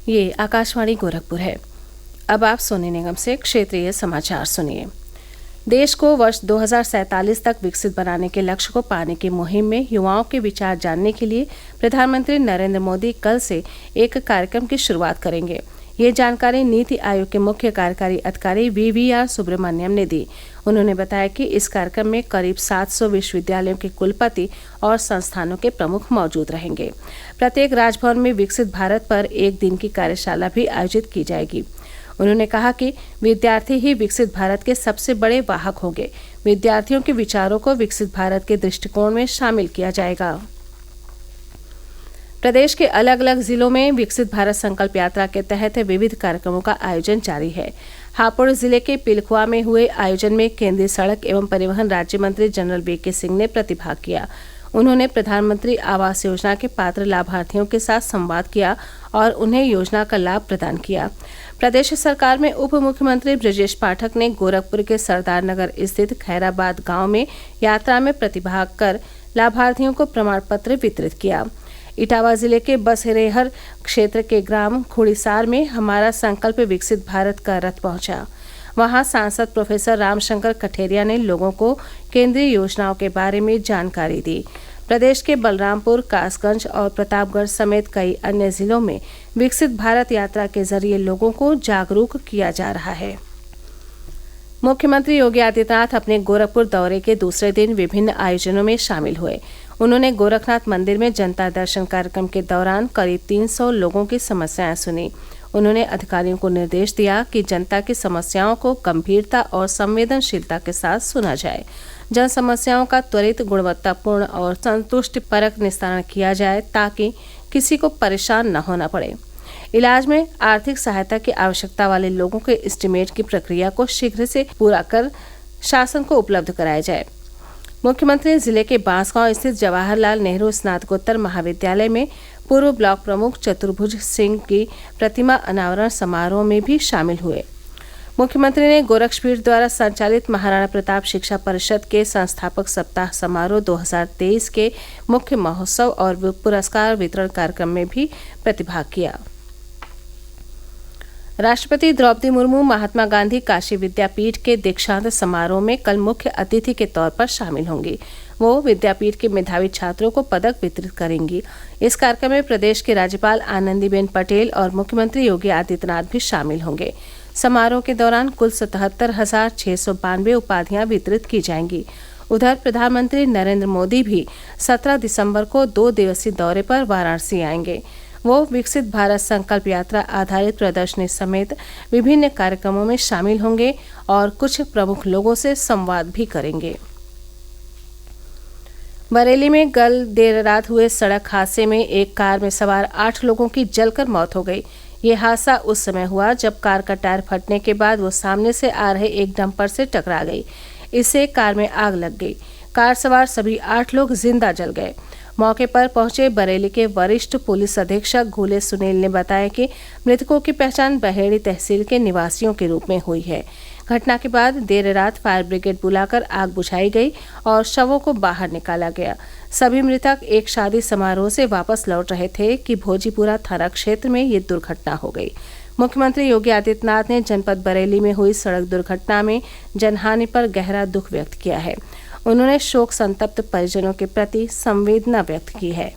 ये आकाशवाणी गोरखपुर है। अब आप सोने निगम से क्षेत्रीय समाचार सुनिए। देश को वर्ष 2047 तक विकसित बनाने के लक्ष्य को पाने की मुहिम में युवाओं के विचार जानने के लिए प्रधानमंत्री नरेंद्र मोदी कल से एक कार्यक्रम की शुरुआत करेंगे। ये जानकारी नीति आयोग के मुख्य कार्यकारी अधिकारी VVR सुब्रमण्यम ने दी। उन्होंने बताया कि इस कार्यक्रम में करीब 700 विश्वविद्यालयों के कुलपति और संस्थानों के प्रमुख मौजूद रहेंगे। प्रत्येक राजभवन में विकसित भारत पर एक दिन की कार्यशाला भी आयोजित की जाएगी। उन्होंने कहा कि विद्यार्थी ही विकसित भारत के सबसे बड़े वाहक होंगे। विद्यार्थियों के विचारों को विकसित भारत के दृष्टिकोण में शामिल किया जाएगा। प्रदेश के अलग अलग जिलों में विकसित भारत संकल्प यात्रा के तहत विविध कार्यक्रमों का आयोजन जारी है। हापुड़ जिले के पिलखुआ में हुए आयोजन में केंद्रीय सड़क एवं परिवहन राज्य मंत्री जनरल VK सिंह ने प्रतिभाग किया। उन्होंने प्रधानमंत्री आवास योजना के पात्र लाभार्थियों के साथ संवाद किया और उन्हें योजना का लाभ प्रदान किया। प्रदेश सरकार में उप मुख्यमंत्री ब्रजेश पाठक ने गोरखपुर के सरदार नगर स्थित खैराबाद गांव में यात्रा में प्रतिभाग कर लाभार्थियों को प्रमाण पत्र वितरित किया। इटावा जिले के बसरेहर क्षेत्र के ग्राम खुड़ीसार में हमारा संकल्प विकसित भारत का रथ पहुंचा। वहां सांसद प्रोफेसर रामशंकर कठेरिया ने लोगों को केंद्रीय योजनाओं के बारे में जानकारी दी। प्रदेश के बलरामपुर, कासगंज और प्रतापगढ़ समेत कई अन्य जिलों में विकसित भारत यात्रा के जरिए लोगों को जागरूक किया जा रहा है। मुख्यमंत्री योगी आदित्यनाथ अपने गोरखपुर दौरे के दूसरे दिन विभिन्न आयोजनों में शामिल हुए। उन्होंने गोरखनाथ मंदिर में जनता दर्शन कार्यक्रम के दौरान करीब 300 लोगों की समस्याएं सुनी। उन्होंने अधिकारियों को निर्देश दिया कि जनता की समस्याओं को गंभीरता और संवेदनशीलता के साथ सुना जाए। जन समस्याओं का त्वरित, गुणवत्तापूर्ण और संतुष्टिपरक निस्तारण किया जाए ताकि किसी को परेशान न होना पड़े। इलाज में आर्थिक सहायता की आवश्यकता वाले लोगों के एस्टीमेट की प्रक्रिया को शीघ्र से पूरा कर शासन को उपलब्ध कराया जाए। मुख्यमंत्री जिले के बांसगांव स्थित जवाहरलाल नेहरू स्नातकोत्तर महाविद्यालय में पूर्व ब्लॉक प्रमुख चतुर्भुज सिंह की प्रतिमा अनावरण समारोह में भी शामिल हुए। मुख्यमंत्री ने गोरक्षपीठ द्वारा संचालित महाराणा प्रताप शिक्षा परिषद के संस्थापक सप्ताह समारोह 2023 के मुख्य महोत्सव और पुरस्कार वितरण कार्यक्रम में भी प्रतिभाग किया। राष्ट्रपति द्रौपदी मुर्मू महात्मा गांधी काशी विद्यापीठ के दीक्षांत समारोह में कल मुख्य अतिथि के तौर पर शामिल होंगी। वो विद्यापीठ के मेधावी छात्रों को पदक वितरित करेंगी। इस कार्यक्रम में प्रदेश के राज्यपाल आनंदीबेन पटेल और मुख्यमंत्री योगी आदित्यनाथ भी शामिल होंगे। समारोह के दौरान कुल 77,692 उपाधियां वितरित की जाएंगी। उधर प्रधानमंत्री नरेंद्र मोदी भी 17 दिसंबर को 2 दिवसीय दौरे पर वाराणसी आएंगे। वो विकसित भारत संकल्प यात्रा आधारित प्रदर्शनी समेत विभिन्न कार्यक्रमों में शामिल होंगे और कुछ प्रमुख लोगों से संवाद भी करेंगे। बरेली में कल देर रात हुए सड़क हादसे में एक कार में सवार 8 लोगों की जलकर मौत हो गई। ये हादसा उस समय हुआ जब कार का टायर फटने के बाद वो सामने से आ रहे एक डंपर से टकरा गई। इससे कार में आग लग गई। कार सवार सभी 8 लोग जिंदा जल गए। मौके पर पहुंचे बरेली के वरिष्ठ पुलिस अधीक्षक घूले सुनील ने बताया कि मृतकों की पहचान बहेड़ी तहसील के निवासियों के रूप में हुई है। घटना के बाद देर रात फायर ब्रिगेड बुलाकर आग बुझाई गई और शवों को बाहर निकाला गया। सभी मृतक एक शादी समारोह से वापस लौट रहे थे कि भोजीपुरा थाना क्षेत्र में ये दुर्घटना हो गई। मुख्यमंत्री योगी आदित्यनाथ ने जनपद बरेली में हुई सड़क दुर्घटना में जनहानि पर गहरा दुख व्यक्त किया है। उन्होंने शोक संतप्त परिजनों के प्रति संवेदना व्यक्त की है।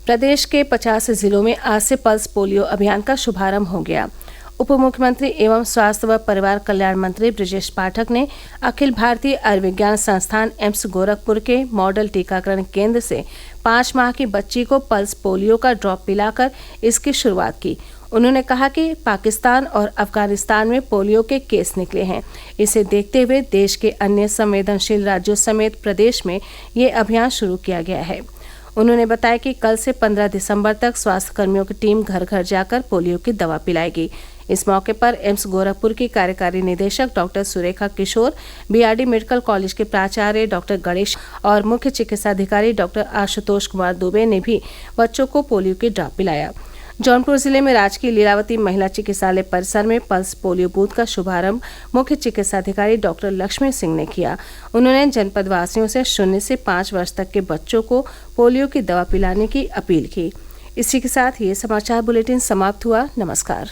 प्रदेश के 50 जिलों में आज से पल्स पोलियो अभियान का शुभारंभ हो गया। उप मुख्यमंत्री एवं स्वास्थ्य व परिवार कल्याण मंत्री ब्रजेश पाठक ने अखिल भारतीय आयुर्विज्ञान संस्थान एम्स गोरखपुर के मॉडल टीकाकरण केंद्र से 5 माह की बच्ची को पल्स पोलियो का ड्रॉप पिलाकर इसकी शुरुआत की। उन्होंने कहा कि पाकिस्तान और अफगानिस्तान में पोलियो के केस निकले हैं। इसे देखते हुए देश के अन्य संवेदनशील राज्यों समेत प्रदेश में ये अभियान शुरू किया गया है। उन्होंने बताया कि कल से 15 दिसंबर तक स्वास्थ्य कर्मियों की टीम घर घर जाकर पोलियो की दवा पिलाएगी। इस मौके पर एम्स गोरखपुर की कार्यकारी निदेशक डॉक्टर सुरेखा किशोर, BRD मेडिकल कॉलेज के प्राचार्य डॉक्टर गणेश और मुख्य चिकित्साधिकारी डॉक्टर आशुतोष कुमार दुबे ने भी बच्चों को पोलियो की ड्रॉप पिलाया। जौनपुर जिले में राजकीय लीलावती महिला चिकित्सालय परिसर में पल्स पोलियो बूथ का शुभारंभ मुख्य चिकित्साधिकारी डॉक्टर लक्ष्मी सिंह ने किया। उन्होंने जनपद वासियों से 0 से 5 वर्ष तक के बच्चों को पोलियो की दवा पिलाने की अपील की। इसी के साथ ये समाचार बुलेटिन समाप्त हुआ। नमस्कार।